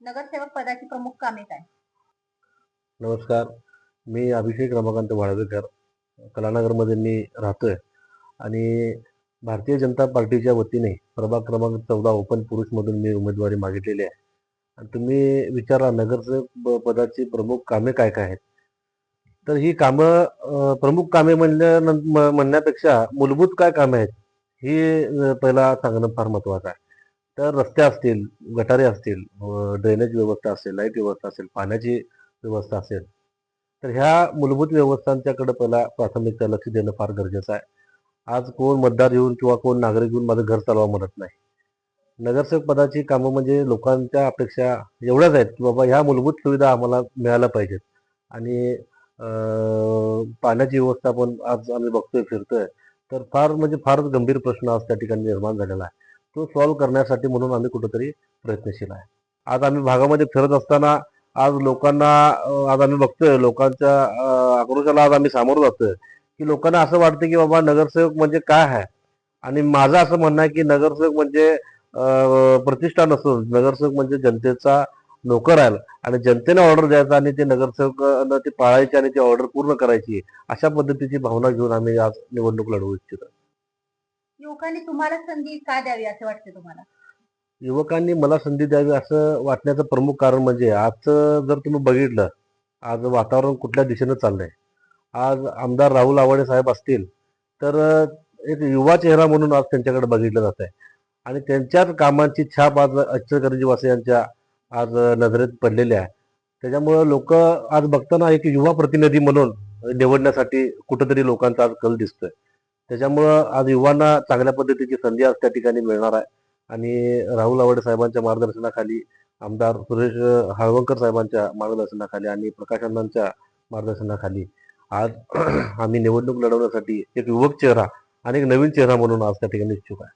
नगरसेवक पदाची प्रमुख कामे काय? नमस्कार. मी अभिषेक रमाकांत वाळवेकर कलानगरमध्ये मी राहतोय आणि भारतीय जनता पार्टीच्या वतीने प्रभाग क्रमांक 14 ओपन पुरुषमधून मी उमेदवारी मागितलेली आहे. आणि तुम्ही विचारा नगरसेवक पदाची प्रमुख कामे काय काय आहेत. तर ही कामं प्रमुख कामे म्हणण्यापेक्षा मूलभूत काय कामे आहेत ही पहिला सांगणं फार महत्त्वाचं आहे. तर रस्ते असतील, गटारे असतील, ड्रेनेज व्यवस्था असेल, लाईट व्यवस्था असेल, पाण्याची व्यवस्था असेल, तर ह्या मूलभूत व्यवस्थांच्याकडे पहिला प्राथमिकता लक्ष देणं फार गरजेचं आहे. आज कोण मतदार येऊन किंवा कोण नागरिक येऊन माझं घर चालवा म्हणत नाही. नगरसेवक पदाची कामं म्हणजे लोकांच्या अपेक्षा एवढ्याच आहेत की बाबा ह्या मूलभूत सुविधा आम्हाला मिळायला पाहिजेत. आणि पाण्याची व्यवस्था पण आज आम्ही बघतोय, फिरतोय, तर फार म्हणजे फारच गंभीर प्रश्न आज त्या ठिकाणी निर्माण झालेला आहे. तो सॉल्व्ह करण्यासाठी म्हणून आम्ही कुठेतरी प्रयत्नशील आहे. आज आम्ही भागामध्ये फिरत असताना आज लोकांना आज आम्ही बघतोय लोकांच्या आक्रोशाला आज आम्ही सामोरं जातोय की लोकांना असं वाटतं की बाबा नगरसेवक म्हणजे काय आहे. आणि माझं असं म्हणणं आहे की नगरसेवक म्हणजे प्रतिष्ठा नसून नगरसेवक म्हणजे जनतेचा नोकर आहे आणि जनतेने ऑर्डर द्यायचा आणि ते नगरसेवक ते पाळायची आणि ती ऑर्डर पूर्ण करायची, अशा पद्धतीची भावना घेऊन आम्ही आज निवडणूक लढवू इच्छितो. युवकांनी तुम्हाला संधी का द्यावी असे वाटते तुम्हाला? युवकांनी मला संधी द्यावी असं वाटण्याचं प्रमुख कारण म्हणजे आजचं जर तुम्ही बघितलं, आज वातावरण कुठल्या दिशेनं चाललंय. आज आमदार राहुल आवाडे साहेब असतील तर एक युवा चेहरा म्हणून आज त्यांच्याकडे बघितलं जात आहे आणि त्यांच्याच कामांची छाप आज इचलकरंजी वासियांच्या आज नजरेत पडलेली आहे. त्याच्यामुळं लोक आज बघताना एक युवा प्रतिनिधी म्हणून निवडण्यासाठी कुठंतरी लोकांचा आज कल दिसतोय. त्याच्यामुळं आज युवांना चांगल्या पद्धतीची संधी आज त्या ठिकाणी मिळणार आहे. आणि राहुल आवाडे साहेबांच्या मार्गदर्शनाखाली, आमदार सुरेश हाळवंकर साहेबांच्या मार्गदर्शनाखाली आणि प्रकाश अण्णांच्या मार्गदर्शनाखाली आज आम्ही निवडणूक लढवण्यासाठी एक युवक चेहरा आणि एक नवीन चेहरा म्हणून आज त्या ठिकाणी इच्छुक आहे.